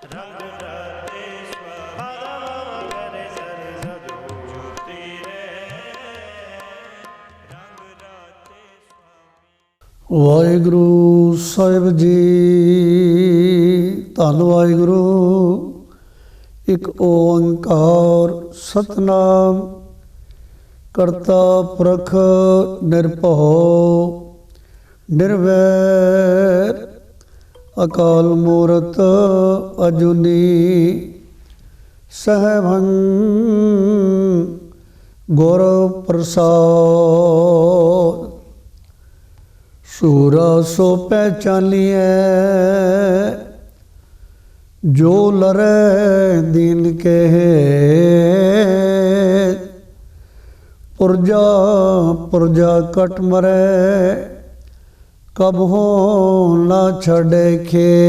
ਰੰਗ ਰਾਤੇ ਸੁਹਾਵਾ ਕਰੇ ਸਰੇ ਸਜੋ ਜੋਤੀ ਰੇ ਰੰਗ ਰਾਤੇ ਸੁਹਾਵਾ। ਵਾਹਿਗੁਰੂ ਸਾਹਿਬ ਜੀ, ਧੰਨ ਵਾਹਿਗੁਰੂ। ਇੱਕ ਓੰਕਾਰ ਸਤਨਾਮ ਕਰਤਾ ਪੁਰਖ ਨਿਰਭਉ ਨਿਰਵੈਰ ਅਕਾਲ ਮੂਰਤ ਅਜੂਨੀ ਸਹਿਬੰ ਗੁਰ ਪ੍ਰਸਾਦ। ਸੂਰਾ ਸੋ ਪਹਿਚਾਨੀਐ ਜੋ ਲਰੈ ਦੀਨ ਕੇ ਪੁਰਜਾ ਪੁਰਜਾ ਕਟ ਮਰੈ ਕਬ ਹੋ ਨਾ ਛੱਡੇ ਖੇਤ।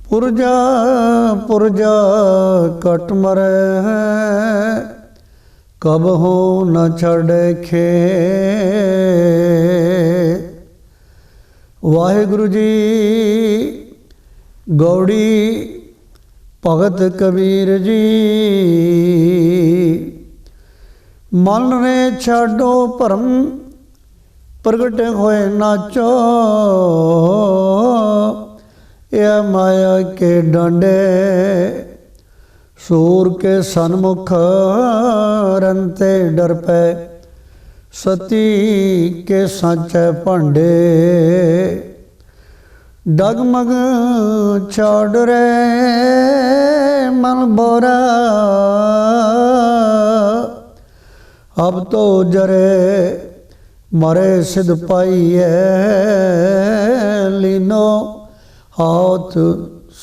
ਪੁਰਜਾ ਪੁਰਜਾ ਕਟ ਮਰੈ ਕਬ ਹੋ ਨਾ ਛੱਡੇ ਖੇਤ। ਵਾਹਿਗੁਰੂ ਜੀ ਗੌੜੀ ਭਗਤ ਕਬੀਰ ਜੀ ਮਨ ਨੇ ਛੱਡੋ ਭਰਮ ਪ੍ਰਗਟੇ ਹੋਏ ਨਾਚੋ। ਇਹ ਮਾਇਆ ਕੇ ਡਾਂਡੇ ਸੂਰ ਕੇ ਸਨਮੁਖ ਰੰਤੇ ਡਰ ਪੈ ਸਤੀ ਕੇ ਸਾਚੈ ਭਾਂਡੇ। ਡਗਮਗ ਛਾੜ ਰੇ ਮਨ ਬੋਰਾ ਅਬ ਤੋ ਜਰੇ ਮਰੇ ਸਿਧ ਪਾਈਐ ਲੀਨੋ ਹਾਥ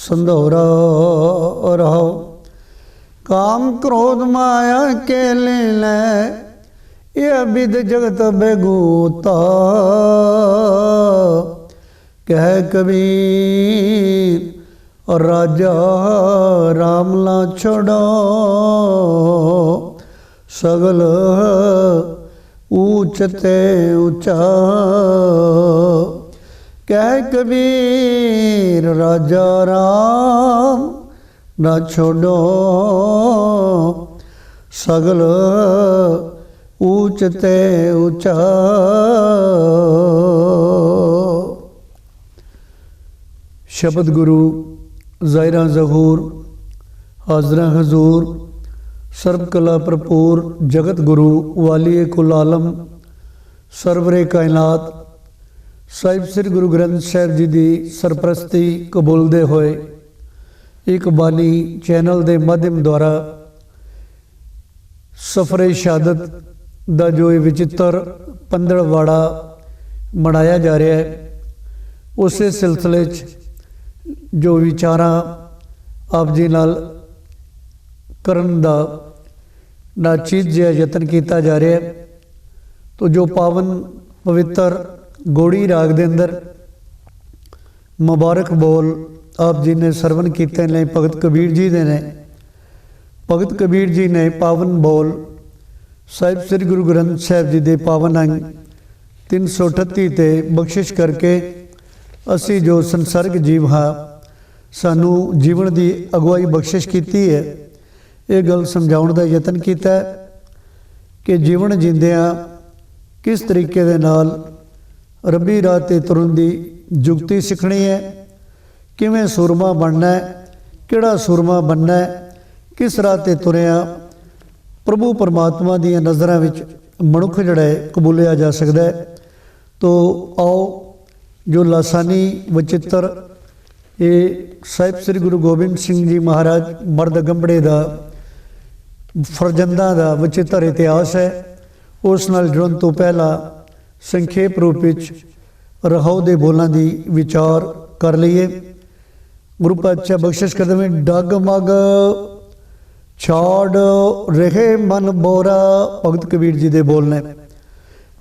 ਸੰਧੋਰਾ ਰहो। काम क्रोध माया के लीले ये विद जगत बेगूता। कह कबीर राजा राम ला छोड़ो सगल ऊंच ते ऊंचा। कह कबीर राजा राम ना छोड़ो सगल ऊंच ते ऊंचा। शब्द गुरु ज़ाहिरा ज़हूर हाज़रा हजूर सर्व कला भरपूर जगत गुरु वालिए कुल आलम सरवरे कायनात साहिब श्री गुरु ग्रंथ साहिब जी की सरप्रस्ती कबूलते होए एक बानी चैनल के माध्यम द्वारा सफरे शहादत का जो विचित्र पंदड़वाड़ा मनाया जा रहा है उस सिलसिले जो विचारा आप जी नाल करन दा नाचीज जिहा यतन किया जा रहा है। तो जो पावन पवित्र गौड़ी राग के अंदर मुबारक बोल आप जी ने सरवण किए ने भगत कबीर जी दे ने। भगत कबीर जी ने पावन बोल साहिब श्री गुरु ग्रंथ साहिब जी के पावन अंग 338 ते बख्शिश करके असी जो संसर्ग जीव हाँ सानू जीवन की अगुवाई बख्शिश की है। ये गल समझाउण का यतन किया कि जीवन जींदियां किस तरीके दे नाल रब्बी राह ते तुरन दी जुगती सीखनी है। किवें सुरमा बनना है, किहड़ा सुरमा बनना है, किस राह ते तुरिया प्रभु परमात्मा दी नज़रां विच मनुख जिहड़ा है कबूलिया जा सकता है। तो आओ जो लासानी वचित्र ये साहिब श्री गुरु गोबिंद सिंह जी महाराज मर्द गंबड़े का फरजंदा का वचित्र इतिहास है उस नाल जुड़न तो पहला संखेप रूप विच रहाउ दे बोलां दी विचार कर लीए। गुरु पातशाह बख्शिश करते हैं डगमग छाड़ रहे मन बोरा। भगत कबीर जी दे बोलने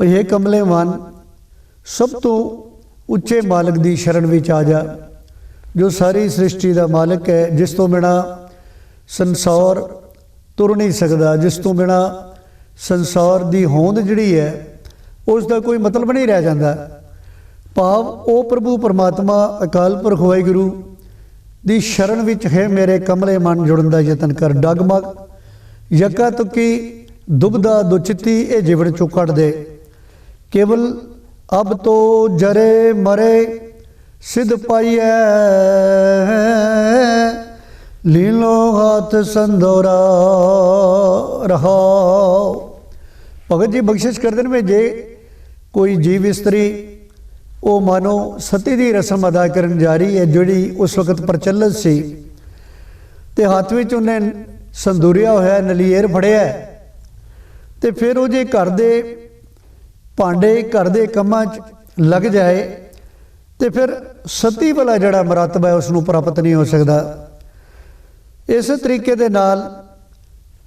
ये कमले मन सब तो उच्चे मालिक की शरण विच आ जा जो सारी सृष्टि का मालिक है, जिस तो बिना संसार तुर नहीं सकता, जिस तो बिना संसार की होंद जिहड़ी है उसका कोई मतलब नहीं रह जाता। ਭਾਵ ਉਹ ਪ੍ਰਭੂ ਪਰਮਾਤਮਾ ਅਕਾਲ ਪੁਰਖ ਵਾਹਿਗੁਰੂ ਦੀ ਸ਼ਰਨ ਵਿੱਚ ਹੈ ਮੇਰੇ ਕਮਲੇ ਮਨ ਜੁੜਨ ਦਾ ਯਤਨ ਕਰ। ਡਗਮਗ ਯਕਾ ਤੁਕੀ ਦੁਬਦਾ ਦੁਚਿੱਤੀ ਇਹ ਜਿਵੜ ਚੋਂ ਕੱਢ ਦੇ। ਕੇਵਲ ਅਬ ਤੋ ਜਰੇ ਮਰੇ ਸਿਧ ਪਾਈਐ ਲੀਲੋ ਹੱਥ ਸੰਦੋਰਾ ਰਹਾਉ। ਭਗਤ ਜੀ ਬਖਸ਼ਿਸ਼ ਕਰਦੇ ਨੇ ਵੀ ਜੇ ਕੋਈ ਜੀਵ ਇਸਤਰੀ ਉਹ ਮਾਨੋ ਸਤੀ ਦੀ ਰਸਮ ਅਦਾ ਕਰਨ ਜਾ ਰਹੀ ਹੈ ਜਿਹੜੀ ਉਸ ਵਕਤ ਪ੍ਰਚਲਿਤ ਸੀ, ਤੇ ਹੱਥ ਵਿੱਚ ਉਹਨੇ ਸੰਦੂਰਿਆ ਹੋਇਆ ਨਲੀਏਰ ਫੜਿਆ, ਤੇ ਫਿਰ ਉਹ ਜੇ ਘਰ ਦੇ ਭਾਂਡੇ ਘਰ ਦੇ ਕੰਮਾਂ 'ਚ ਲੱਗ ਜਾਏ ਤੇ ਫਿਰ ਸਤੀ ਵਾਲਾ ਜਿਹੜਾ ਮਰਤਬਾ ਹੈ ਉਸ ਨੂੰ ਪ੍ਰਾਪਤ ਨਹੀਂ ਹੋ ਸਕਦਾ। ਇਸੇ ਤਰੀਕੇ ਦੇ ਨਾਲ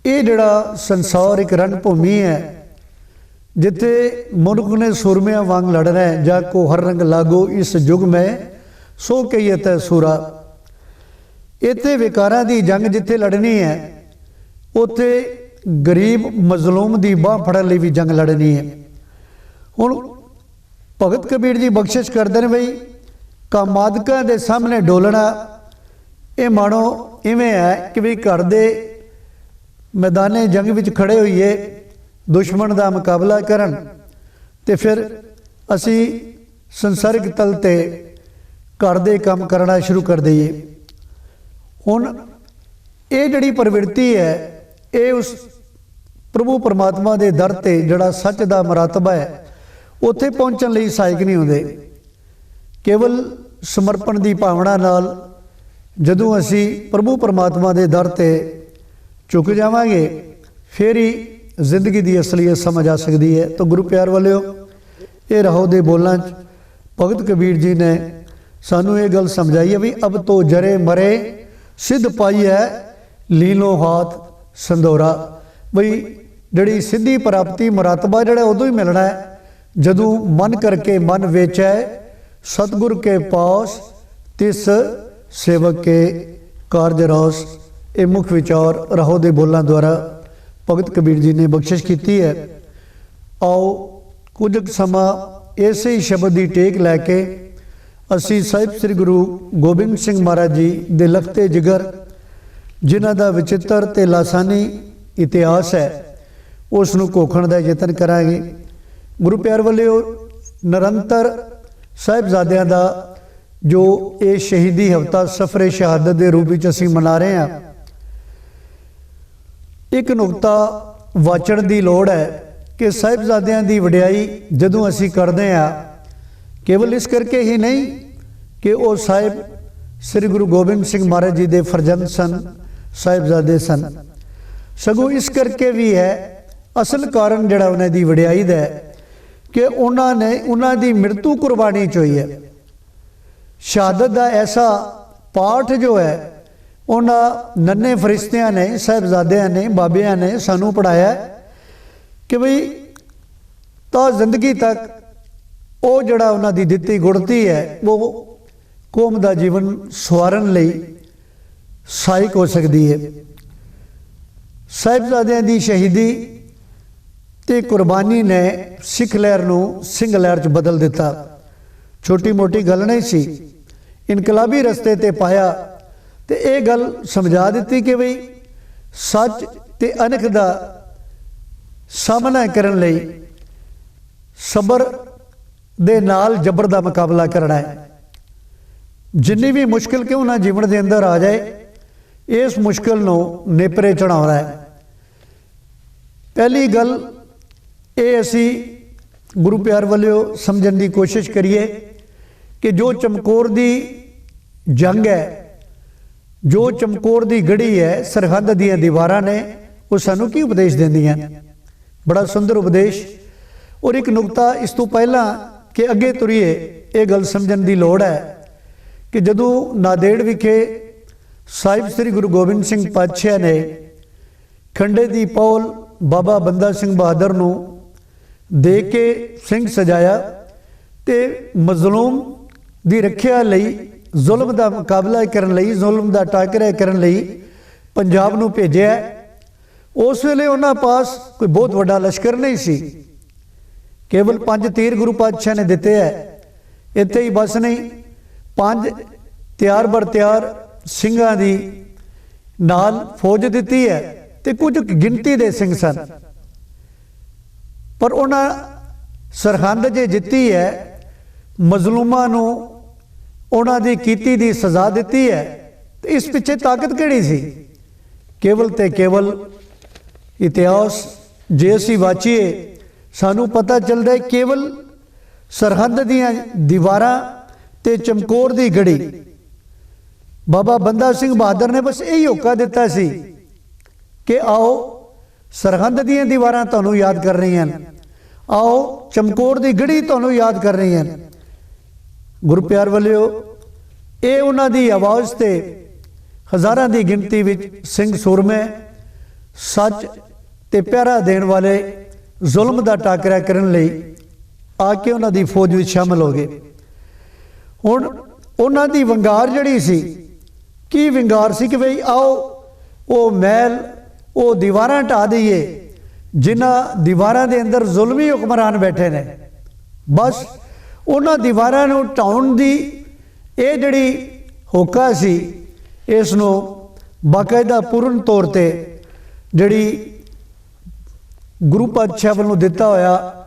ਇਹ ਜਿਹੜਾ ਸੰਸਾਰ ਇੱਕ ਰਣ ਭੂਮੀ ਹੈ ਜਿੱਥੇ ਮਨੁੱਖ ਨੇ ਸੂਰਮਿਆਂ ਵਾਂਗ ਲੜਨਾ ਹੈ। ਜਾ ਕੋ ਹਰ ਰੰਗ ਲਾਗੋ ਇਸ ਯੁੱਗ ਮੈਂ ਸੋ ਕਹੀਤ ਹੈ ਸੂਰਾ। ਇੱਥੇ ਵਿਕਾਰਾਂ ਦੀ ਜੰਗ ਜਿੱਥੇ ਲੜਨੀ ਹੈ ਉੱਥੇ ਗਰੀਬ ਮਜ਼ਲੂਮ ਦੀ ਬਾਹ ਫੜਨ ਲਈ ਵੀ ਜੰਗ ਲੜਨੀ ਹੈ। ਹੁਣ ਭਗਤ ਕਬੀਰ ਜੀ ਬਖਸ਼ਿਸ਼ ਕਰਦੇ ਨੇ ਬਈ ਕਾਮਾਦਕਾਂ ਦੇ ਸਾਹਮਣੇ ਡੋਲਣਾ ਇਹ ਮਾਣੋ ਇਵੇਂ ਹੈ ਕਿ ਵੀ ਘਰ ਦੇ ਮੈਦਾਨੇ ਜੰਗ ਵਿੱਚ ਖੜੇ ਹੋਈਏ ਦੁਸ਼ਮਣ ਦਾ ਮੁਕਾਬਲਾ ਕਰਨ, ਤੇ ਫਿਰ ਅਸੀਂ ਸੰਸਾਰਿਕ ਤਲ ਤੇ ਘਰ ਦੇ ਕੰਮ ਕਰਨਾ ਸ਼ੁਰੂ ਕਰ ਦਈਏ। ਹੁਣ ਇਹ ਜਿਹੜੀ ਪ੍ਰਵਿਰਤੀ ਹੈ ਇਹ ਉਸ ਪ੍ਰਭੂ ਪਰਮਾਤਮਾ ਦੇ ਦਰ ਤੇ ਜਿਹੜਾ ਸੱਚ ਦਾ ਮਰਤਬਾ ਹੈ ਉੱਥੇ ਪਹੁੰਚਣ ਲਈ ਸਹਾਇਕ ਨਹੀਂ ਹੁੰਦੇ। ਕੇਵਲ ਸਮਰਪਣ ਦੀ ਭਾਵਨਾ ਨਾਲ ਜਦੋਂ ਅਸੀਂ ਪ੍ਰਭੂ ਪਰਮਾਤਮਾ ਦੇ ਦਰ ਤੇ ਝੁਕ ਜਾਵਾਂਗੇ ਫਿਰ ਹੀ ਜ਼ਿੰਦਗੀ ਦੀ ਅਸਲੀਅਤ ਸਮਝ ਆ ਸਕਦੀ ਹੈ। ਤਾਂ ਗੁਰੂ ਪਿਆਰ ਵਾਲਿਓ, ਇਹ ਰਹੋ ਦੇ ਬੋਲਾਂ 'ਚ ਭਗਤ ਕਬੀਰ ਜੀ ਨੇ ਸਾਨੂੰ ਇਹ ਗੱਲ ਸਮਝਾਈ ਹੈ ਵੀ ਅਬ ਤੋਂ ਜਰੇ ਮਰੇ ਸਿੱਧ ਪਾਈ ਹੈ ਲੀਲੋ ਹਾਥ ਸੰਦੋਰਾ। ਬਈ ਜਿਹੜੀ ਸਿੱਧੀ ਪ੍ਰਾਪਤੀ ਮਰਤਬਾ ਜਿਹੜਾ ਉਦੋਂ ਹੀ ਮਿਲਣਾ ਹੈ ਜਦੋਂ ਮਨ ਕਰਕੇ ਮਨ ਵੇਚੈ ਸਤਿਗੁਰ ਕੇ ਪਾਸ ਤਿਸ ਸੇਵਕ ਕੇ ਕਾਰਜ ਰਸ। ਇਹ ਮੁੱਖ ਵਿਚਾਰ ਰਹੋ ਦੇ ਬੋਲਾਂ ਦੁਆਰਾ ਭਗਤ ਕਬੀਰ ਜੀ ਨੇ ਬਖਸ਼ਿਸ਼ ਕੀਤੀ ਹੈ। ਆਓ ਕੁਝ ਸਮਾਂ ਇਸੇ ਹੀ ਸ਼ਬਦ ਦੀ ਟੇਕ ਲੈ ਕੇ ਅਸੀਂ ਸਾਹਿਬ ਸ੍ਰੀ ਗੁਰੂ ਗੋਬਿੰਦ ਸਿੰਘ ਮਹਾਰਾਜ ਜੀ ਦੇ ਲਖਤੇ ਜਿਗਰ ਜਿਨ੍ਹਾਂ ਦਾ ਵਿਚਿੱਤਰ ਤੇ ਲਾਸਾਨੀ ਇਤਿਹਾਸ ਹੈ ਉਸ ਨੂੰ ਘੋਖਣ ਦਾ ਯਤਨ ਕਰਾਂਗੇ। ਗੁਰੂ ਪਿਆਰ ਵਾਲਿਓ, ਨਿਰੰਤਰ ਸਾਹਿਬਜ਼ਾਦਿਆਂ ਦਾ ਜੋ ਇਹ ਸ਼ਹੀਦੀ ਹਫ਼ਤਾ ਸਫਰੇ ਸ਼ਹਾਦਤ ਦੇ ਰੂਪ ਵਿੱਚ ਅਸੀਂ ਮਨਾ ਰਹੇ ਹਾਂ, ਇੱਕ ਨੁਕਤਾ ਵਾਚਣ ਦੀ ਲੋੜ ਹੈ ਕਿ ਸਾਹਿਬਜ਼ਾਦਿਆਂ ਦੀ ਵਡਿਆਈ ਜਦੋਂ ਅਸੀਂ ਕਰਦੇ ਹਾਂ ਕੇਵਲ ਇਸ ਕਰਕੇ ਹੀ ਨਹੀਂ ਕਿ ਉਹ ਸਾਹਿਬ ਸ੍ਰੀ ਗੁਰੂ ਗੋਬਿੰਦ ਸਿੰਘ ਮਹਾਰਾਜ ਜੀ ਦੇ ਫਰਜ਼ੰਦ ਸਨ, ਸਾਹਿਬਜ਼ਾਦੇ ਸਨ, ਸਗੋਂ ਇਸ ਕਰਕੇ ਵੀ ਹੈ ਅਸਲ ਕਾਰਨ ਜਿਹੜਾ ਉਹਨਾਂ ਦੀ ਵਡਿਆਈ ਦਾ ਹੈ ਕਿ ਉਹਨਾਂ ਦੀ ਮ੍ਰਿਤੂ ਕੁਰਬਾਨੀ 'ਚ ਹੋਈ ਹੈ। ਸ਼ਹਾਦਤ ਦਾ ਐਸਾ ਪਾਠ ਜੋ ਹੈ ਉਹਨਾਂ ਨੰਨੇ ਫਰਿਸ਼ਤਿਆਂ ਨੇ, ਸਾਹਿਬਜ਼ਾਦਿਆਂ ਨੇ, ਬਾਬਿਆਂ ਨੇ ਸਾਨੂੰ ਪੜ੍ਹਾਇਆ ਕਿ ਬਈ ਤਾਂ ਜ਼ਿੰਦਗੀ ਤੱਕ ਉਹ ਜਿਹੜਾ ਉਹਨਾਂ ਦੀ ਦਿੱਤੀ ਗੁੜਤੀ ਹੈ ਉਹ ਕੌਮ ਦਾ ਜੀਵਨ ਸਵਾਰਨ ਲਈ ਸਹਾਇਕ ਹੋ ਸਕਦੀ ਹੈ। ਸਾਹਿਬਜ਼ਾਦਿਆਂ ਦੀ ਸ਼ਹੀਦੀ ਤੇ ਕੁਰਬਾਨੀ ਨੇ ਸਿੱਖ ਲਹਿਰ ਨੂੰ ਸਿੰਘ ਲਹਿਰ 'ਚ ਬਦਲ ਦਿੱਤਾ। ਛੋਟੀ ਮੋਟੀ ਗੱਲ ਨਹੀਂ ਸੀ, ਇਨਕਲਾਬੀ ਰਸਤੇ ਤੇ ਪਾਇਆ ਤੇ ਇਹ ਗੱਲ ਸਮਝਾ ਦਿੱਤੀ ਕਿ ਬਈ ਸੱਚ ਤੇ ਅਣਖ ਦਾ ਸਾਹਮਣਾ ਕਰਨ ਲਈ ਸਬਰ ਦੇ ਨਾਲ ਜ਼ਬਰ ਦਾ ਮੁਕਾਬਲਾ ਕਰਨਾ ਹੈ। ਜਿੰਨੀ ਵੀ ਮੁਸ਼ਕਿਲ ਕਿਉਂ ਨਾ ਜੀਵਨ ਦੇ ਅੰਦਰ ਆ ਜਾਏ, ਇਸ ਮੁਸ਼ਕਿਲ ਨੂੰ ਨੇਪਰੇ ਚੜਾਉਣਾ ਹੈ। ਪਹਿਲੀ ਗੱਲ ਇਹ ਅਸੀਂ ਗੁਰੂ ਪਿਆਰ ਵਾਲਿਓ ਸਮਝਣ ਦੀ ਕੋਸ਼ਿਸ਼ ਕਰੀਏ ਕਿ ਜੋ ਚਮਕੌਰ ਦੀ ਜੰਗ ਹੈ, ਜੋ ਚਮਕੌਰ ਦੀ ਗੜੀ ਹੈ, ਸਰਹੱਦ ਦੀਆਂ ਦੀਵਾਰਾਂ ਨੇ, ਉਹ ਸਾਨੂੰ ਕੀ ਉਪਦੇਸ਼ ਦਿੰਦੀਆਂ? ਬੜਾ ਸੁੰਦਰ ਉਪਦੇਸ਼। ਔਰ ਇੱਕ ਨੁਕਤਾ ਇਸ ਤੋਂ ਪਹਿਲਾਂ ਕਿ ਅੱਗੇ ਤੁਰੀਏ ਇਹ ਗੱਲ ਸਮਝਣ ਦੀ ਲੋੜ ਹੈ ਕਿ ਜਦੋਂ ਨਾਂਦੇੜ ਵਿਖੇ ਸਾਹਿਬ ਸ੍ਰੀ ਗੁਰੂ ਗੋਬਿੰਦ ਸਿੰਘ ਪਾਤਸ਼ਾਹ ਨੇ ਖੰਡੇ ਦੀ ਪੌਲ ਬਾਬਾ ਬੰਦਾ ਸਿੰਘ ਬਹਾਦਰ ਨੂੰ ਦੇ ਕੇ ਸਿੰਘ ਸਜਾਇਆ ਤੇ ਮਜ਼ਲੂਮ ਦੀ ਰੱਖਿਆ ਲਈ, ਜ਼ੁਲਮ ਦਾ ਮੁਕਾਬਲਾ ਕਰਨ ਲਈ, ਜ਼ੁਲਮ ਦਾ ਟਾਕਰਾ ਕਰਨ ਲਈ ਪੰਜਾਬ ਨੂੰ ਭੇਜਿਆ। ਉਸ ਵੇਲੇ ਉਹਨਾਂ ਪਾਸ ਕੋਈ ਬਹੁਤ ਵੱਡਾ ਲਸ਼ਕਰ ਨਹੀਂ ਸੀ, ਕੇਵਲ 5 ਤੀਰ ਗੁਰੂ ਪਾਤਸ਼ਾਹ ਨੇ ਦਿੱਤੇ ਹੈ ਇੱਥੇ ਹੀ ਬਸ ਨਹੀਂ, 5 ਤਿਆਰ ਬਰ ਤਿਆਰ ਸਿੰਘਾਂ ਦੀ ਨਾਲ ਫੌਜ ਦਿੱਤੀ ਹੈ ਤੇ ਕੁਝ ਗਿਣਤੀ ਦੇ ਸਿੰਘ ਸਨ, ਪਰ ਉਹਨਾਂ ਸਰਹੰਦ ਜੇ ਜਿੱਤੀ ਹੈ, ਮਜ਼ਲੂਮਾਂ ਨੂੰ ਉਹਨਾਂ ਦੀ ਕੀਤੀ ਦੀ ਸਜ਼ਾ ਦਿੱਤੀ ਹੈ, ਤੇ ਇਸ ਪਿੱਛੇ ਤਾਕਤ ਕਿਹੜੀ ਸੀ? ਕੇਵਲ ਤੇ ਕੇਵਲ ਇਤਿਹਾਸ ਜੇ ਅਸੀਂ ਵਾਚੀਏ ਸਾਨੂੰ ਪਤਾ ਚੱਲਦਾ ਹੈ ਕੇਵਲ ਸਰਹੰਦ ਦੀਆਂ ਦੀਵਾਰਾਂ ਤੇ ਚਮਕੌਰ ਦੀ ਗੜੀ ਬਾਬਾ ਬੰਦਾ ਸਿੰਘ ਬਹਾਦਰ ਨੇ ਬਸ ਇਹੀ ਹੋਕਾ ਦਿੱਤਾ ਸੀ ਕਿ ਆਓ ਸਰਹੰਦ ਦੀਆਂ ਦੀਵਾਰਾਂ ਤੁਹਾਨੂੰ ਯਾਦ ਕਰ ਰਹੀਆਂ ਹਨ, ਆਓ ਚਮਕੌਰ ਦੀ ਗੜੀ ਤੁਹਾਨੂੰ ਯਾਦ ਕਰ ਰਹੀਆਂ ਹਨ। ਗੁਰੂ ਪਿਆਰ ਵਾਲਿਓ, ਇਹ ਉਹਨਾਂ ਦੀ ਆਵਾਜ਼ ਤੇ ਹਜ਼ਾਰਾਂ ਦੀ ਗਿਣਤੀ ਵਿੱਚ ਸਿੰਘ ਸੂਰਮੇ ਸੱਚ ਤੇ ਪਹਿਰਾ ਦੇਣ ਵਾਲੇ ਜ਼ੁਲਮ ਦਾ ਟਾਕਰਾ ਕਰਨ ਲਈ ਆ ਕੇ ਉਹਨਾਂ ਦੀ ਫੌਜ ਵਿੱਚ ਸ਼ਾਮਲ ਹੋ ਗਏ। ਹੁਣ ਉਹਨਾਂ ਦੀ ਵੰਗਾਰ ਜਿਹੜੀ ਸੀ, ਕੀ ਵੰਗਾਰ ਸੀ ਕਿ ਬਈ ਆਓ ਉਹ ਮਹਿਲ, ਉਹ ਦੀਵਾਰਾਂ ਢਾ ਦਈਏ ਜਿਨ੍ਹਾਂ ਦੀਵਾਰਾਂ ਦੇ ਅੰਦਰ ਜ਼ੁਲਮੀ ਹੁਕਮਰਾਨ ਬੈਠੇ ਨੇ। ਬਸ ਉਹਨਾਂ ਦੀਵਾਰਾਂ ਨੂੰ ਢਾਉਣ ਦੀ ਇਹ ਜਿਹੜੀ ਹੋਕਾ ਸੀ, ਇਸ ਨੂੰ ਬਾਕਾਇਦਾ ਪੂਰਨ ਤੌਰ ਤੇ ਜਿਹੜੀ ਗੁਰੂ ਪਾਤਸ਼ਾਹ ਵੱਲੋਂ ਦਿੱਤਾ ਹੋਇਆ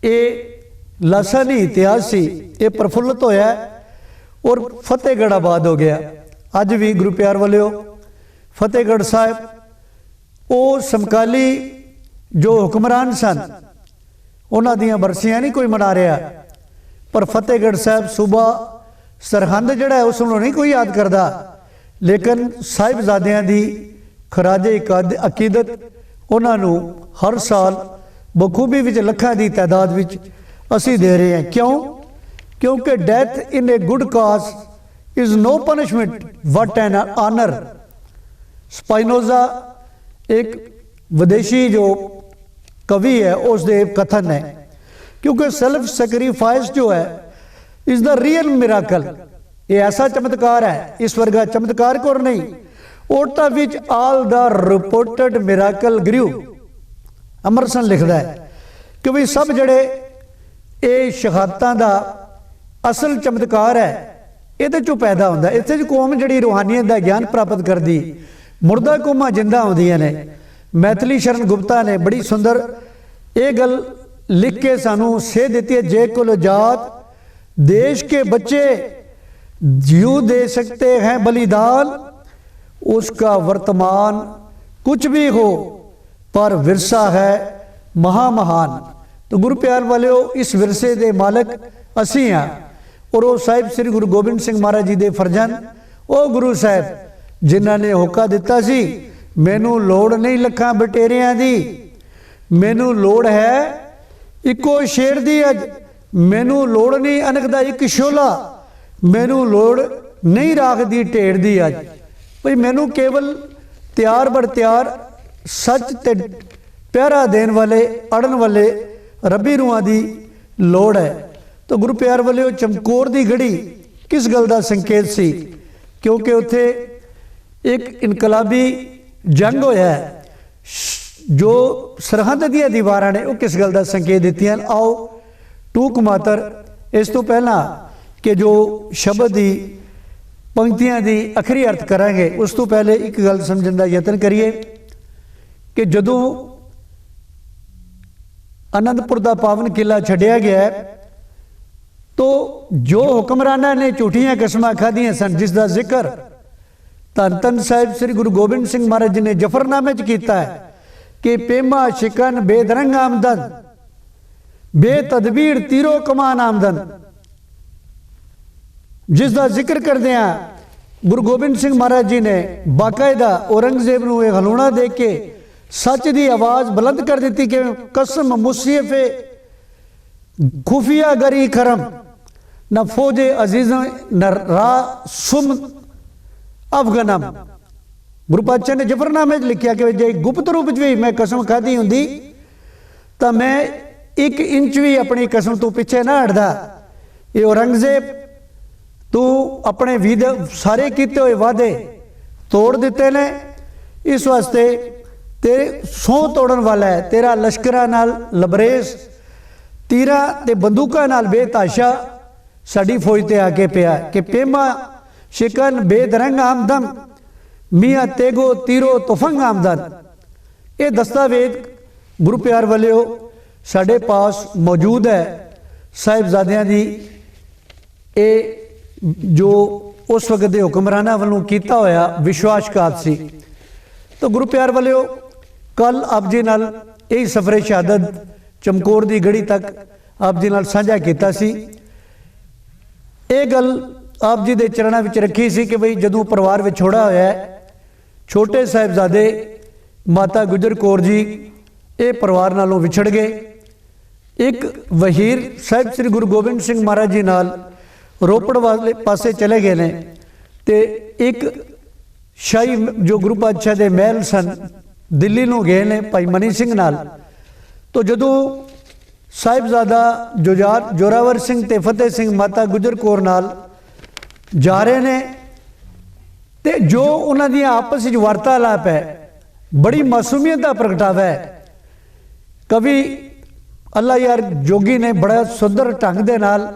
ਇਹ ਲਾਸਾਨੀ ਇਤਿਹਾਸ ਸੀ, ਇਹ ਪ੍ਰਫੁੱਲਤ ਹੋਇਆ ਔਰ ਫਤਿਹਗੜ੍ਹ ਆਬਾਦ ਹੋ ਗਿਆ। ਅੱਜ ਵੀ ਗੁਰੂ ਪਿਆਰ ਵਾਲਿਓ, ਫਤਿਹਗੜ੍ਹ ਸਾਹਿਬ ਉਹ ਸਮਕਾਲੀ ਜੋ ਹੁਕਮਰਾਨ ਸਨ ਉਹਨਾਂ ਦੀਆਂ ਬਰਸੀਆਂ ਨਹੀਂ ਕੋਈ ਮਨਾ ਰਿਹਾ, ਪਰ ਫਤਿਹਗੜ੍ਹ ਸਾਹਿਬ ਸੂਬਾ ਸਰਹੰਦ ਜਿਹੜਾ ਹੈ ਉਸ ਨੂੰ ਨਹੀਂ ਕੋਈ ਯਾਦ ਕਰਦਾ, ਲੇਕਿਨ ਸਾਹਿਬਜ਼ਾਦਿਆਂ ਦੀ ਖਰਾਜੇ ਅਕੀਦਤ ਉਹਨਾਂ ਨੂੰ ਹਰ ਸਾਲ ਬਖੂਬੀ ਵਿੱਚ ਲੱਖਾਂ ਦੀ ਤਾਦਾਦ ਵਿੱਚ ਅਸੀਂ ਦੇ ਰਹੇ ਹਾਂ। ਕਿਉਂ? ਕਿਉਂਕਿ death in a good cause is no punishment but an honour. Spinoza ਇੱਕ ਵਿਦੇਸ਼ੀ ਜੋ ਕਵੀ ਹੈ, ਉਸ ਦੇ ਕਥਨ ਹੈ, ਕਿਉਂਕਿ ਸੈਲਫ ਸੈਕਰੀਫਾइस जो है इज द रियल मिराकल। ये ऐसा चमत्कार है, इस वर्गा चमत्कार को नहीं, ओटा विच ऑल द रिपोर्टेड मिराकल ग्रू। अमरसन लिखता है कि भी सब जड़े ये शहादतां दा असल चमत्कार है, ये चो पैदा होंदा। इत्थे कौम जड़ी रूहानियत का ज्ञान प्राप्त करती, मुर्दा कौमां जिंदा आउंदियां ने। मैथिली शरण गुप्ता ने बड़ी सुंदर ये गल लिख के सानू से देती है, जे कुल जात देश के बच्चे जीव दे सकते हैं बलिदान, उसका वर्तमान कुछ भी हो पर विरसा है महामहान। तो गुरु प्यार वालिओ, इस विरसे दे मालक असी हाँ, और वो साहिब श्री गुरु गोबिंद सिंह महाराज जी दे फरजंद वो गुरु साहब जिन्हों ने होका दिता सी, मैनू लोड़ नहीं लखां बटेरियां दी, मैनू लोड़ है इको शेर दी। अज मैनू लोड़ नहीं अनक दा एक शोला, मैनू लोड़ नहीं राख दी ढेड़ दी। अज भाई मैनू केवल तैयार बड़ तैयार सच ते प्यारा देन वाले अड़न वाले रबी रूहां दी लोड़ है। तो गुरु प्यार वाले चमकौर दी गढ़ी किस गल दा संकेत सी? क्योंकि उत्थे एक इनकलाबी जंग होया है, जो सरहद दी दीवारां ने वो किस गल दा संकेत दित्तियां। आओ टूक मातर इस तो पहला कि जो शब्द दी पंक्तियां दी अखरी अर्थ करांगे, उस तो पहले एक गल समझण दा यतन करिए कि जदों आनंदपुर दा पावन किला छड्डिया गया है, तो जो हुक्मराना ने झूठियां कसमां खादियां सन, जिस दा जिक्र धन धन साहिब श्री गुरु गोबिंद सिंह महाराज जी ने जफरनामे च कीता है कि पेमा शिकन बेदरंग आमदन, बेतदबीर तीरो कमान आमदन, जिसका जिक्र करते हैं गुरु गोबिंद सिंह महाराज जी ने बाकायदा औरंगजेब को एक हलूणा दे के सच की आवाज बुलंद कर दी कि कसम मुसीफे खुफिया गरी करम न फौजे अजीज न रा सुम अफगनम। गुरु पातशाह ने जफरनामे लिखा कि जे गुप्त रूप भी मैं कसम खाधी होंगी तो मैं 1 इंच भी अपनी कसम तो पीछे ना हटदा। ये औरंगजेब तू अपने सारे किए हुए वादे तोड़ दिते ने, इस वास्ते तेरे सौ तोड़न वाला है। तेरा लश्करां नाल लबरेज तीरां ते बंदूकां नाल बेताशा साड़ी फौज ते आके पिया कि पेमा शिकन बेदरंग आमदम मियाँ तेगो तीरो तुफंग आमदन। ये दस्तावेज गुरु प्यार वालियो साढ़े पास मौजूद है। साहिबजादियां दी ये जो उस वक्त के हुक्मराना वालों किया होया विश्वासघात सी। तो गुरु प्यार वालियो कल आप जी नाल यही सफरे शहादत चमकौर दी गढ़ी तक आप जी नाल साझा किया सी। ये गल आप जी के चरणों में रखी सी कि बई जदों परिवार विछोड़ा होया है, छोटे साहिबजादे माता गुजर कौर जी ये परिवार नालों विछड़ गए। एक वहीर साहिब श्री गुरु गोबिंद सिंह महाराज जी नाल रोपड़ वाले पासे चले गए ने, ते एक शाही जो गुरु पातशाह के महल सन दिल्ली नूं गए ने भाई मनी सिंह नाल। तो जदों साहिबजादा जोरावर सिंह ते फतेह सिंह माता गुजर कौर नाल जा रहे ने, ते जो उन्हां दी आपस विच वार्तालाप है बड़ी मासूमियत का प्रगटावा है। कवि अल्लाह यार जोगी ने बड़ा सुंदर ढंग दे नाल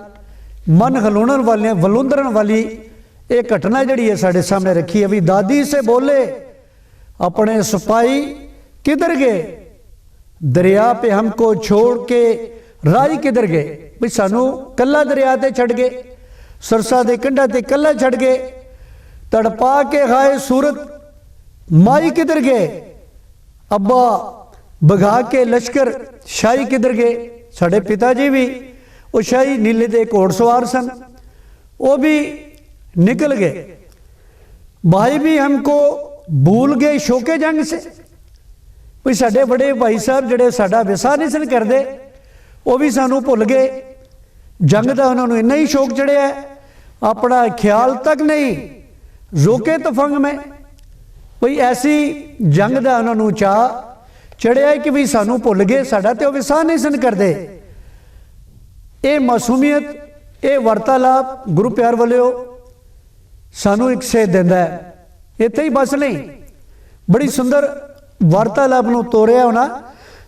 मन हलूणन वाली वलुंदरन वाली एक घटना जिहड़ी है साढ़े सामने रखी है। भी दादी से बोले अपने सिपाही किधर गए, दरिया पे हमको छोड़ के राही किधर गए। भी सानू कला दरिया ते छड़ गए, सरसा दे कंढा ते कला छड़ गए, तड़पा के खाए सूरत माई किधर गए, अब्बा भगा के लश्कर शाही किधर गए। साढ़े पिताजी भी वो शाही नीले दे घोड़सवार सन, वो भी निकल गए। भाई भी हमको भूल गए शोके जंग से। भी साढ़े बड़े भाई साहब जड़े साडा विसा नहीं सन करते, वो भी सानू भुल गए। जंग का उन्होंने इन्ना ही शौक चढ़िया, अपना ख्याल तक नहीं रोके तफंग में। कोई ऐसी जंग का उन्होंने चाह चढ़िया कि भी सानू भुल गए, साडा तो विसा नहीं सन करते। ये मासूमियत, ये वार्तालाप गुरु प्यार वालियो सानू एक सेध देंदा है। इत्थे ही बस नहीं, बड़ी सुंदर वार्तालाप नूं तोड़िया होना।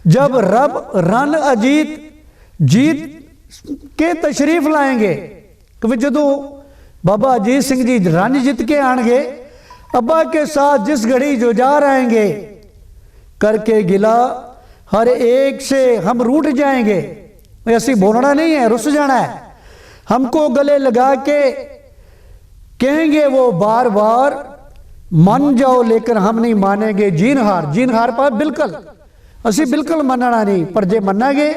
जब रब रन अजीत जीत के तशरीफ लाएंगे, कि जदों बाबा अजीत सिंह जी रन जीत के आएंगे, अब्बा के साथ जिस घड़ी जुझार आएंगे, करके गिला हर एक से हम रूठ जाएंगे। ऐसी बोलना नहीं है, रुस जाना है। हमको गले लगा के कहेंगे वो बार बार मन जाओ लेकिन हम नहीं मानेंगे। जीन हार पर बिल्कुल असी बिल्कुल मनना नहीं, पर जे मनांगे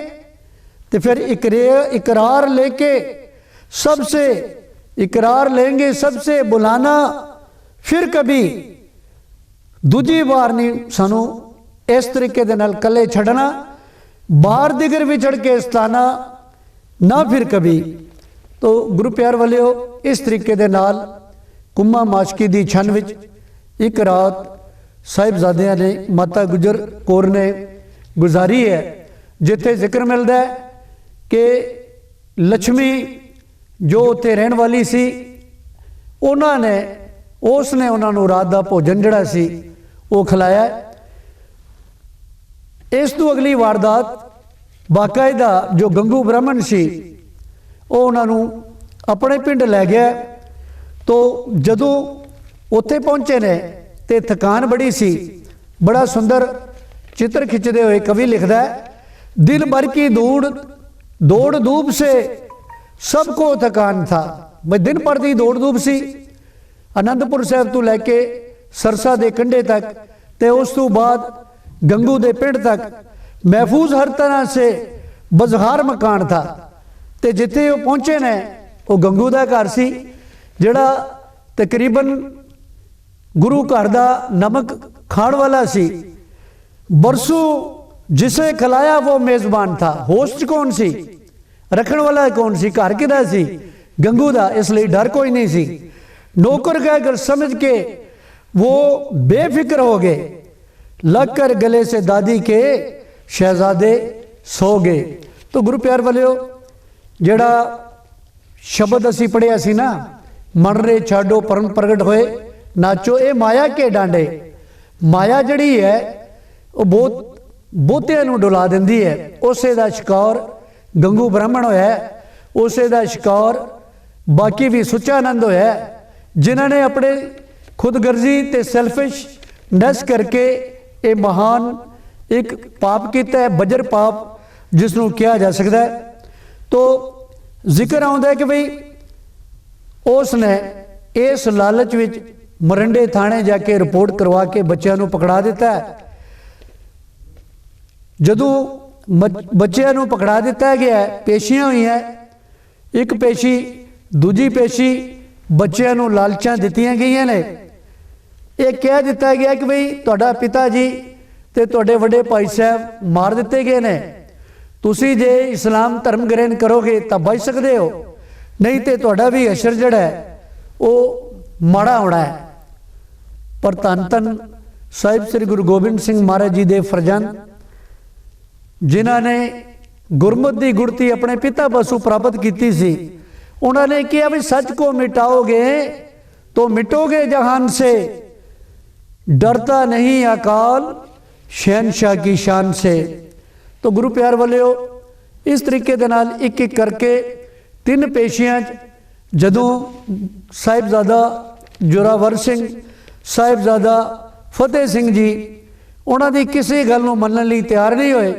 तो फिर इकरार लेके सबसे इकरार लेंगे, सबसे बुलाना, फिर कभी दूजी बार नहीं सानू इस तरीके दे नाल कले छड़ना, बार दिगर विछड़ के सताना ना फिर कभी। तो गुरु प्यार वालियो इस तरीके दे नाल कुम्मा माशकी दी छन विच एक रात साहिबजादियां ने माता गुजर कौर ने गुजारी है, जिथे जिक्र मिलता है कि लक्ष्मी जो उत्थे रहन वाली सी, उन्होंने उसने उन्होंने रात का भोजन जिहड़ा सी वो खिलाया। इस तो अगली वारदात बाकायदा जो गंगू ब्राह्मण सी वो उन्होंने अपने पिंड लै गया। तो जदों उत्थे पहुंचे ने ते थकान बड़ी सी, बड़ा सुंदर चित्र खिंचते हुए कवि लिखता है, दिन भर की दौड़ धूप से सबको थकान था। भाई दिन भर की दौड़ धूप सी, आनंदपुर साहब तो लैके सरसा के कंढे तक, ते उस तो बाद गंगू दे पिंड तक महफूज हर तरह से बजहार मकान था। ते जिथे वो पहुंचे ने वो गंगू का घर सी, जिहड़ा तकरीबन गुरु घर का नमक खाण वाला सी। बरसों जिसे खिलाया वो मेजबान था। होस्ट कौन सी, रखने वाला कौन सी, घर किदा सी, गंगू का, इसलिए डर कोई नहीं सी। नौकर कहकर समझ के वो बेफिक्र हो गए, लग कर गले से दादी के शहजादे सो गए। तो गुरु प्यार वालियो जेड़ा शब्द असी पढ़िया सी ना, मन रे छाडो परम प्रगट होए नाचो, ये माया के डांडे। माया जड़ी है वो बहुतियां नूं डुला दिंदी है। उसे दा शिकार गंगू ब्राह्मण होया, उसे दा शिकार बाकी भी सुच्चा आनंद होया है, जिन्होंने अपने खुदगर्जी ते सैल्फिशनैस करके ये महान एक पाप किया है, बजर पाप जिसनों कहा जा सकता है। तो जिक्र आउंदा है कि भाई उसने इस लालच विच मरंडे थाने जाके रिपोर्ट करवा के बच्चों को पकड़ा दिता है। जदों बच्चों को पकड़ा दिता गया है, पेशियां हुई हैं, एक पेशी दूजी पेशी बच्चों को लालचां दित्तियां गई ने। यह कह दिता गया कि भाई तुहाडा पिता जी ते तुहाडे वड्डे भाई साहब मार दिते गए ने, तुसी जे इस्लाम धर्म ग्रहण करोगे तो बच सकते हो, नहीं तो तुहाडा भी अशर जिहड़ा है वो माड़ा होना है। पर धन धन साहिब श्री गुरु गोबिंद सिंह महाराज जी दे फरजंद जिन्होंने गुरमत की गुरती अपने पिता पासों प्राप्त की सी, उन्होंने कहा भी सच को मिटाओगे तो मिटोगे जहान से, डरता नहीं अकाल शहनशाह की शान से। तो गुरु प्यार वालियो इस तरीके दे नाल एक एक करके 3 पेशियां जदों साहिबजादा जोरावर सिंह, साहिबजादा फतेह सिंह जी उन्होंने किसी गल नूं मनण लई तैयार नहीं होए,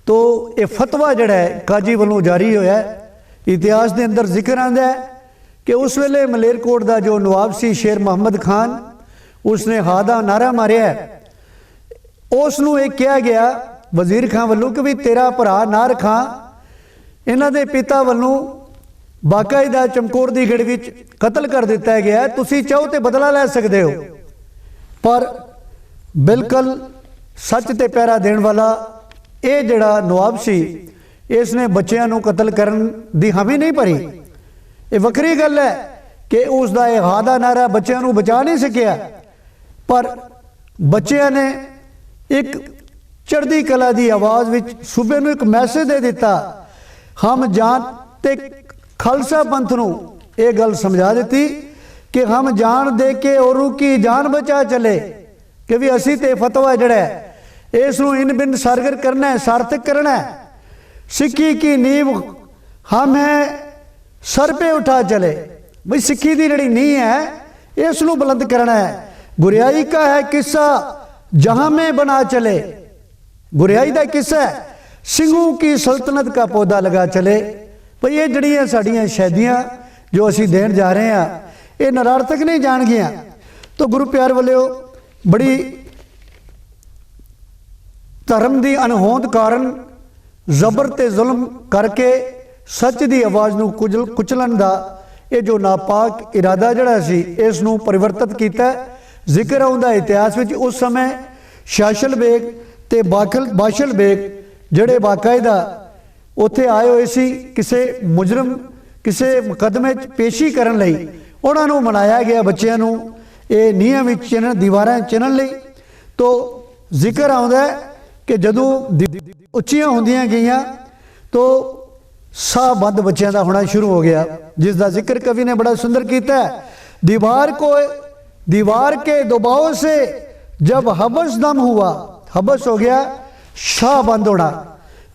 तो ये फतवा जिहड़ा है काजी वालों जारी होया। इतिहास के अंदर जिक्र आंदा है कि उस वेले मलेरकोट का जो नवाब सी शेर मुहम्मद खान, उसने हा दा नारा मारिया, उसनूं ये कहा गया वजीर खां वालों कि भी तेरा भरा नार खां इन्हां दे पिता वालों बाकायदा चमकौर दी गढ़ विच कतल कर दिता गया, तुसी चाहो तो बदला लै सकते हो। पर बिल्कुल सच ते पैरा देने वाला ये जिहड़ा नवाब सी, इसने बच्चों को कतल करन दी हामी नहीं भरी। ये वक्री गल है कि उसका यह हा दा नारा बच्चों को बचा नहीं सकिया, पर बच्चों ने एक चढ़दी कला की आवाज़ विच सूबे नूं एक मैसेज दे दिता, हम जान ते खालसा पंथ नूं ये गल समझा दी कि हम जान दे के औरों की जान बचा चले, कि भी असी ते फतवा जड़ा है इसनूं इन बिन सारगर करना है, सार्थक करना है। सिक्खी की नींव हम है सर पे उठा चले, भाई सिक्खी की जिहड़ी नींव है इसनूं बुलंद करना है। गुरियाई का है किस्सा जहां में बना चले, गुरियाई का किस्सा है सिंघों की सल्तनत का पौधा लगा चले। भाई ये जड़ियाँ साड़ियाँ शैदियाँ जो असी देन जा रहे हैं ये नरार्थक नहीं जान गया। तो गुरु प्यार वालियो बड़ी धर्म की अनहोंद कारण जबर ते जुल्म करके सच की आवाज़ नूं कुचलन का ये जो नापाक इरादा जड़ा सी इसनूं परिवर्तित किया। जिक्र आउंदा इतिहास विच उस समय शाशल बेग ते बाशल बेग जड़े बाकायदा उत्थे आए हुए सी किसी मुजरम किसी मुकदमे पेशी करन लई, उन्हां नूं मनाया गया बच्चों नूं ये नीहां विच चिनण दीवारां चिनण लई। तो जिक्र आउंदा है कि जदों उच्चियां होंदियां गईयां तो साह बंद बच्चों का होना शुरू हो गया, जिसका जिक्र कवि ने बड़ा सुंदर किया है। दीवार के दबाव से जब हबस दम हुआ, हबस हो गया शाह बंद होना।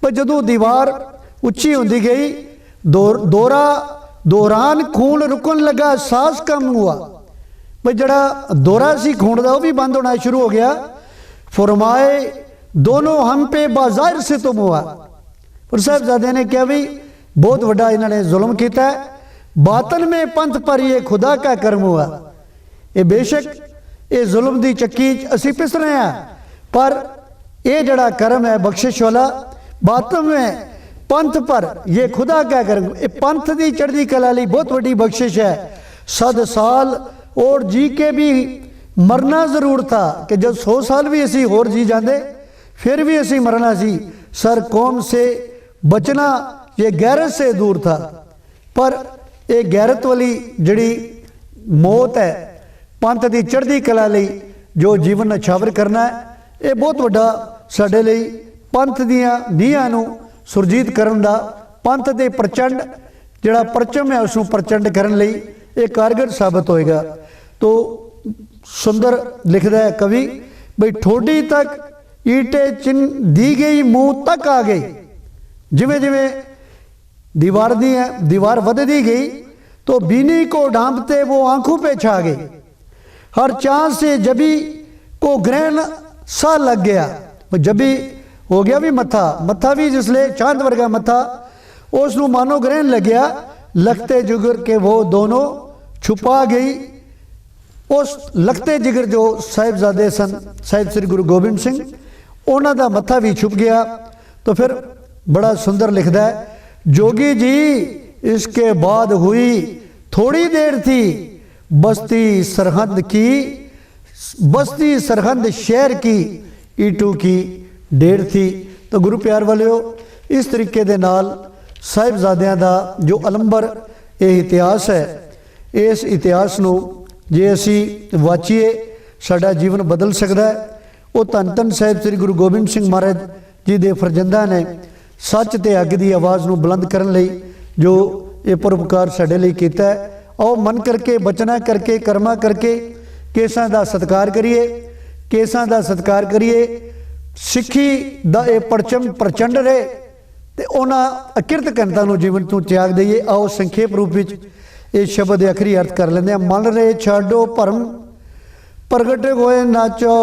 पर जदों दीवार उच्ची होती गई दौरान खून रुकन लगा, सांस कम हुआ, भाई जड़ा दौरा सी खून का वह भी बंद होना शुरू हो गया। फरमाए दोनों हम पे बाजार से तुम हुआ। पर साहबजादे ने कहा भी बहुत बड़ा इन्होंने जुल्म किया है, बातन में पंथ पर ये खुदा का कर्म हुआ। ये बेशक ये जुल्म की चक्की असी पिस रहे हैं, पर यह जड़ा कर्म है बख्शिश वाला, बातन में पंथ पर ये खुदा का कर्म, ये पंथ की चढ़ती कला ली बहुत बड़ी बख्शिश है। 100 साल और जी के भी मरना जरूर था कि जब 100 साल भी असी होर जी जाते फिर भी असी मरना सी। सर कौम से बचना ये गैरत से दूर था, पर ये गैरत वाली जड़ी मौत है पंथ की चढ़ती कला लई जो जीवन नछावर करना है, ये बहुत वड्डा साडे लई पंथ दियां नीहां नूं सुरजीत करन दा, पंथ दे प्रचंड जड़ा परचम है उसनूं प्रचंड करन लई ये कारगर साबित होएगा। तो सुंदर लिखदा है कवि भाई ठोडी तक ईटे चिन्ह दी गई मुंह तक आ गई। जिमें जिमें दीवार वधती गई तो बीनी को ढांपते वो आंखों पे छा गई। हर चांद से जबी को ग्रहण सा लग गया। जबी हो गया भी मत्था भी जिसले चांद वर्गा मत्था उस मानो ग्रहण लग गया। लगते जिगर के वो दोनों छुपा गई। उस लगते जिगर जो साहिबजादे सन साहिब श्री गुरु गोबिंद सिंह उन्हों का मत्था भी छुप गया। तो फिर बड़ा सुंदर लिखता है, जोगी जी इसके बाद हुई थोड़ी देर थी, बस्ती सरहंद शहर की ईटू की ढेर थी। तो गुरु प्यार वालियो इस तरीके दे नाल साहिबजादियां दा जो अलंबर ये इतिहास है, इस इतिहास नूं जे असी वाचीए साडा जीवन बदल सकता है। वो धन धन साहिब श्री गुरु गोबिंद सिंह महाराज जी के फरजंदा ने सच ते अग की आवाज़ नूं बुलंद करने लई जो ये परोपकार साडे लई कीता है। आओ मन करके बचना करके कर्मा करके केसां दा सत्कार करिए, केसां दा सत्कार करिए। सिੱਖੀ ਦਾ ਇਹ परचम प्रचंड रहे ਤੇ ਉਹਨਾਂ ਅਕਿਰਤ ਘਣਤਾ ਨੂੰ ਜੀਵਨ ਤੋਂ ਤਿਆਗ ਦਈਏ। ਆਓ ਸੰਖੇਪ ਰੂਪ ਵਿੱਚ ਇਹ ਸ਼ਬਦ ਦੇ ਆਖਰੀ ਅਰਥ ਕਰ ਲੈਂਦੇ ਹਾਂ। ਮਨ ਰੇ ਛਾਡੋ ਭਰਮ ਪ੍ਰਗਟ ਹੋਏ ਨਾਚੋ,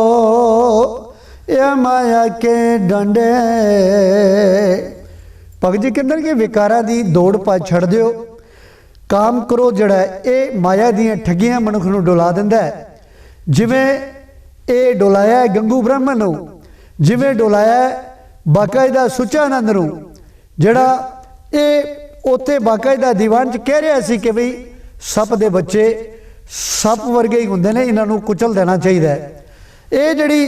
ਇਹ ਮਾਇਆ ਕੇ ਡੰਡੇ। ਭਗਤ ਜੀ ਕਹਿੰਦੇ ਕਿ ਵਿਕਾਰਾਂ ਦੀ ਦੌੜ ਪਾ ਛੱਡ ਦਿਓ। ਕਾਮ ਕਰੋ ਜਿਹੜਾ ਇਹ ਮਾਇਆ ਦੀਆਂ ਠੱਗੀਆਂ ਮਨੁੱਖ ਨੂੰ ਡੁਲਾ ਦਿੰਦਾ ਹੈ। ਜਿਵੇਂ ਇਹ ਡੁਲਾਇਆ ਗੰਗੂ ਬ੍ਰਾਹਮਣ ਨੂੰ, जिमें डोलाया बाकायदा सुचा आनंद नूं, जिहड़ा ये उत्थे बाकायदा दीवान च कह रहा सी कि बई सप दे बच्चे सप वर्गे ही हुंदे ने, इन्हां नूं कुचल देना चाहिए। ये जिहड़ी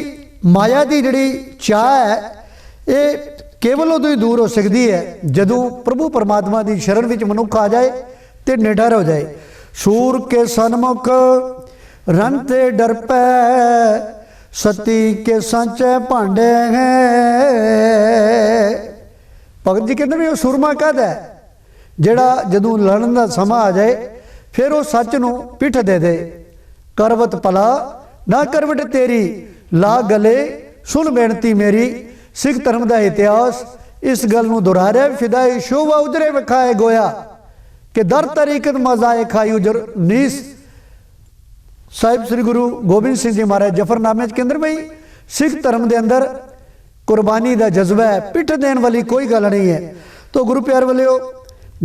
माया की जिहड़ी चाह है ये केवल उदों ही दूर हो सकती है जदों प्रभु परमात्मा की शरण विच मनुख आ जाए तो निडर हो जाए। सूर के सन्मुख रन ते डर पै, सती के सांचे भांडे हैं। भगत जी कहते भी सुरमा कहता है जिहड़ा जदों लड़न का समा आ जाए फिर वो सच नूं पिठ दे दे। करवत भला ना करवट तेरी, ला गले सुन बेनती मेरी। सिख धर्म का इतिहास इस गल नूं दोहरा रहा है, फिदाई शोभा उजरे विखाए गोया कि दर तरीकत मजाए खाई उजर नीस। साहिब श्री गुरु गोबिंद सिंह जी महाराज जफरनामे के अंदर भाई सिख धर्म के अंदर कुर्बानी का जज्बा है, पिठ देन वाली कोई गल नहीं है। तो गुरु प्यार वालियो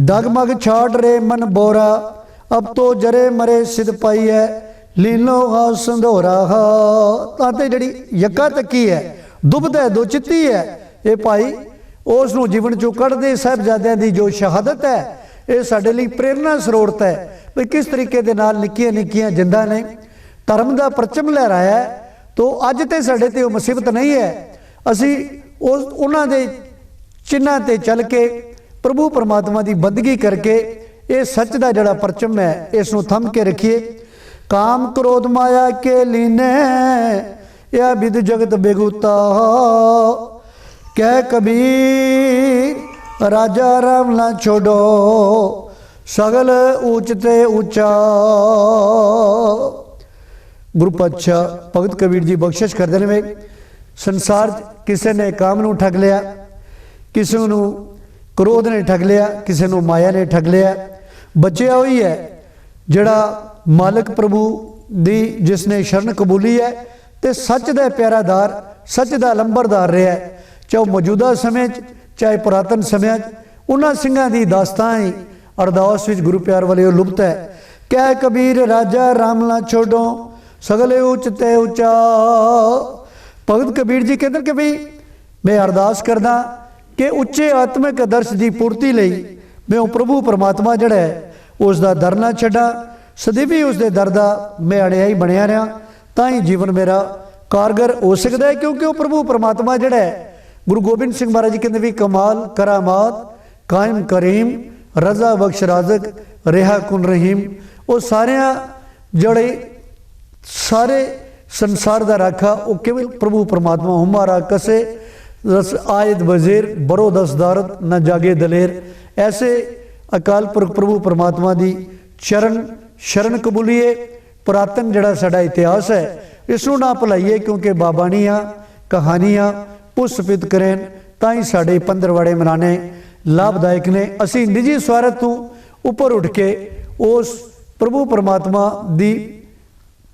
डगमग छाड़ रे मन बोरा, अब तो जरे मरे सिद्ध पाई है, लीनो हा संधोरा हा। ताते जड़ी यक्का तकी है दुबद है दो चित्ती है, ये भाई उस नूं जीवन चों कढ़ दे। साहिबजादियां दी जो शहादत है ये साडे लई प्रेरणा स्रोत है भी किस तरीके दे नाल निक्कियां निक्कियां जिंदा ने धर्म का परचम लहराया है। तो अज तो साडे ते मुसीबत नहीं है, असी उन्हां दे चिन्हां ते चल के प्रभु परमात्मा की बंदगी करके ये सच का जिहड़ा परचम है इसनूं थम के रखिए। काम क्रोध माया के लीने, या विद जगत बेगूता। कह कबीर राजा राम ना छोड़ो, सगल ऊंचते ऊंचा। गुरु पातशाह भगत कबीर जी बख्शिश करते हैं संसार किसी ने काम नूं ठग लिया, किसी नूं क्रोध ने ठग लिया, किसी नूं माया ने ठग लिया। बचिया वही है जिहड़ा मालिक प्रभु दी जिसने शरण कबूली है तो सच का प्यारादार सच का लंबरदार रहा है। चाहे मौजूदा समय चाहे पुरातन समय उन्होंने सिंघां की दास्तां ही अरदास विच गुरु प्यार वाले लुप्त है। कह कबीर राजा राम ना छोड़ो, सगले उचते उचा। भगत कबीर जी कहते कि भाई मैं अरदास करदा कि उच्चे आत्मिक आदर्श की पूर्ति लई मैं वो प्रभु परमात्मा जिहड़ा है उसका दर ना छड्डा, सदैवी उसके दर का मैं अड़ियाई बनिया रहा, तां ही जीवन मेरा कारगर हो सकता है। क्योंकि वो प्रभु परमात्मा जिहड़ा है गुरु गोबिंद सिंह महाराज जी कहते भी कमाल करामात कायम करीम, रजा बख्श राजक रेहा कुन रहीम। वो सारे जड़े सारे संसार का राखा वो केवल प्रभु परमात्मा हमारा कसे रस आयद वजीर बरो दस दारत न जागे दलेर। ऐसे अकाल पुरख प्रभु परमात्मा की शरण कबूलीए। पुरातन जड़ा साडा इतिहास है इसनूं ना भुलाइए, क्योंकि बाबाणियां कहानियां पुष्पित करें ताई साडे पंदरवाड़े मनाने ਲਾਭਦਾਇਕ ਨੇ। ਅਸੀਂ ਨਿੱਜੀ ਸਵਾਰਥ ਤੋਂ ਉੱਪਰ ਉੱਠ ਕੇ ਉਸ ਪ੍ਰਭੂ ਪਰਮਾਤਮਾ ਦੀ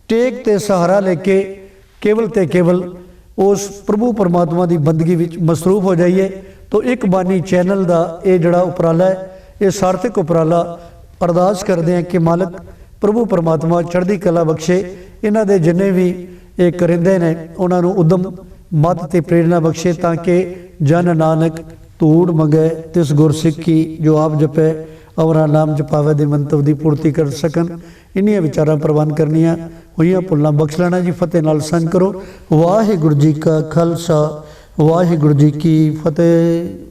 ਟੇਕ ਤੇ ਸਹਾਰਾ ਲੈ ਕੇ ਕੇਵਲ ਤੇ ਕੇਵਲ ਉਸ ਪ੍ਰਭੂ ਪਰਮਾਤਮਾ ਦੀ ਬੰਦਗੀ ਵਿੱਚ ਮਸਰੂਫ ਹੋ ਜਾਈਏ। तो एक बानी चैनल का ये जड़ा उपराला है, ये सार्थक उपराला अरदास करते हैं कि मालक प्रभु परमात्मा चढ़ती कला बख्शे, इन्हों के जिन्ने भी ये करिंदे ने उन्होंने उदम मत ते प्रेरणा बख्शे, ताकि जन नानक धूड़ मंगे तिस गुरसिख की जो आप जपे अवरा नाम जपावे दे मंतव की पूर्ति कर सकन। इन्नियां विचारां प्रवान करनियां होइयां भुल्लां बख्श लेना जी। फतेह नाल संग करो। वाहिगुरू जी का खालसा वाहिगुरू जी की फतेह।